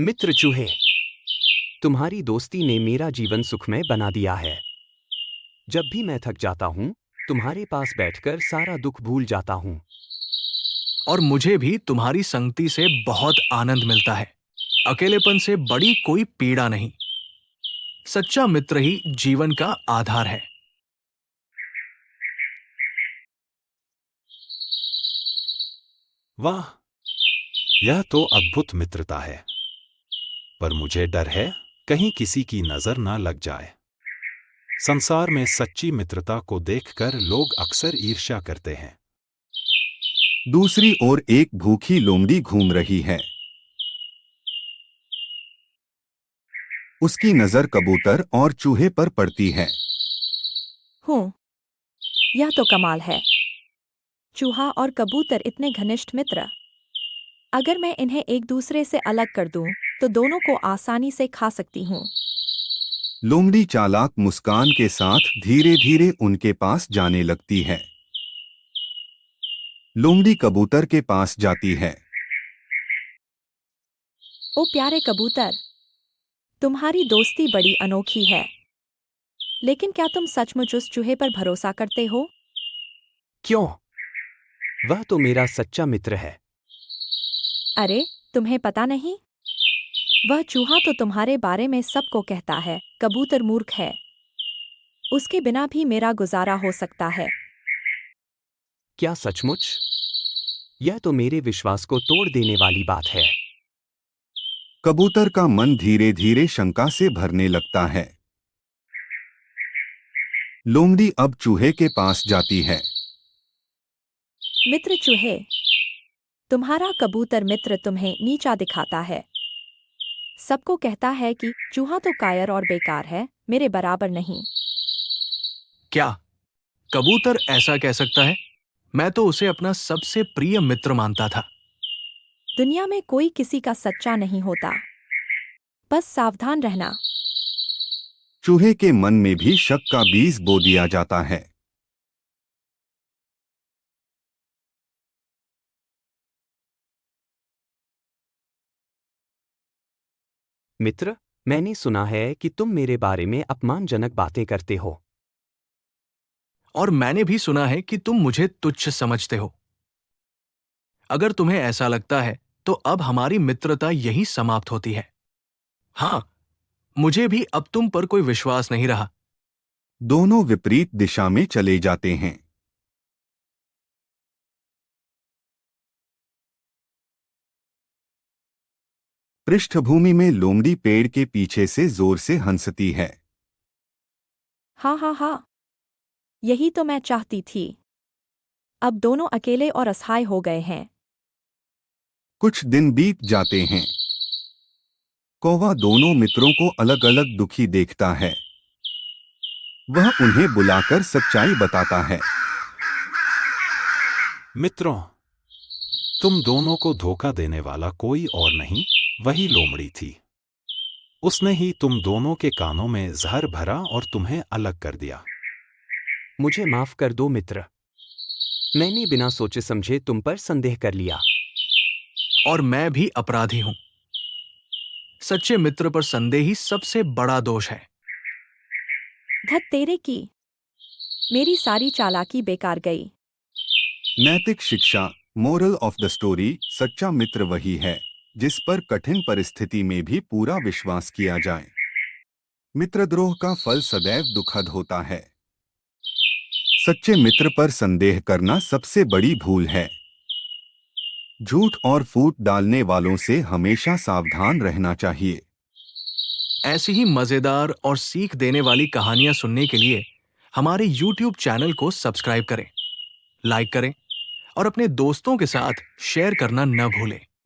मित्र चूहे, तुम्हारी दोस्ती ने मेरा जीवन सुखमय बना दिया है। जब भी मैं थक जाता हूँ, तुम्हारे पास बैठकर सारा दुख भूल जाता हूँ। और मुझे भी तुम्हारी संगति से बहुत आनंद मिलता है। अकेलेपन से बड़ी कोई पीड़ा नहीं। सच्चा मित्र ही जीवन का आधार है। वाह, यह तो अद्भुत मित्रता है। पर मुझे डर है कहीं किसी की नजर ना लग जाए। संसार में सच्ची मित्रता को देखकर लोग अक्सर ईर्ष्या करते हैं। दूसरी ओर एक भूखी लोमड़ी घूम रही है। उसकी नजर कबूतर और चूहे पर पड़ती है। यह तो कमाल है। चूहा और कबूतर इतने घनिष्ठ मित्र। अगर मैं इन्हें एक दूसरे से अलग कर दूं, तो दोनों को आसानी से खा सकती हूँ। लोमड़ी चालाक मुस्कान के साथ धीरे धीरे उनके पास जाने लगती है। लोमड़ी कबूतर के पास जाती है। ओ प्यारे कबूतर, तुम्हारी दोस्ती बड़ी अनोखी है। लेकिन क्या तुम सचमुच उस चूहे पर भरोसा करते हो? क्यों? वह तो मेरा सच्चा मित्र है। अरे, तुम्हें पता नहीं? वह चूहा तो तुम्हारे बारे में सबको कहता है कबूतर मूर्ख है। उसके बिना भी मेरा गुजारा हो सकता है। क्या सचमुच? यह तो मेरे विश्वास को तोड़ देने वाली बात है। कबूतर का मन धीरे धीरे शंका से भरने लगता है। लोमड़ी अब चूहे के पास जाती है। मित्र चूहे, तुम्हारा कबूतर मित्र तुम्हें नीचा दिखाता है। सबको कहता है कि चूहा तो कायर और बेकार है, मेरे बराबर नहीं। क्या कबूतर ऐसा कह सकता है? मैं तो उसे अपना सबसे प्रिय मित्र मानता था। दुनिया में कोई किसी का सच्चा नहीं होता। बस सावधान रहना। चूहे के मन में भी शक का बीज बो दिया जाता है। मित्र, मैंने सुना है कि तुम मेरे बारे में अपमानजनक बातें करते हो। और मैंने भी सुना है कि तुम मुझे तुच्छ समझते हो। अगर तुम्हें ऐसा लगता है, तो अब हमारी मित्रता यहीं समाप्त होती है। हाँ, मुझे भी अब तुम पर कोई विश्वास नहीं रहा। दोनों विपरीत दिशा में चले जाते हैं। पृष्ठभूमि में लोमड़ी पेड़ के पीछे से जोर से हंसती है। हाँ हाँ हाँ, यही तो मैं चाहती थी। अब दोनों अकेले और असहाय हो गए हैं। कुछ दिन बीत जाते हैं। कौवा दोनों मित्रों को अलग अलग दुखी देखता है। वह उन्हें बुलाकर सच्चाई बताता है। मित्रों, तुम दोनों को धोखा देने वाला कोई और नहीं, वही लोमड़ी थी। उसने ही तुम दोनों के कानों में जहर भरा और तुम्हें अलग कर दिया। मुझे माफ कर दो मित्र। मैंने बिना सोचे समझे तुम पर संदेह कर लिया। और मैं भी अपराधी हूं। सच्चे मित्र पर संदेह ही सबसे बड़ा दोष है। धत तेरे की, मेरी सारी चालाकी बेकार गई। नैतिक शिक्षा, मोरल ऑफ द स्टोरी, सच्चा मित्र वही है जिस पर कठिन परिस्थिति में भी पूरा विश्वास किया जाए। मित्रद्रोह का फल सदैव दुखद होता है। सच्चे मित्र पर संदेह करना सबसे बड़ी भूल है। झूठ और फूट डालने वालों से हमेशा सावधान रहना चाहिए। ऐसी ही मजेदार और सीख देने वाली कहानियां सुनने के लिए हमारे YouTube चैनल को सब्सक्राइब करें, लाइक करें और अपने दोस्तों के साथ शेयर करना न भूलें।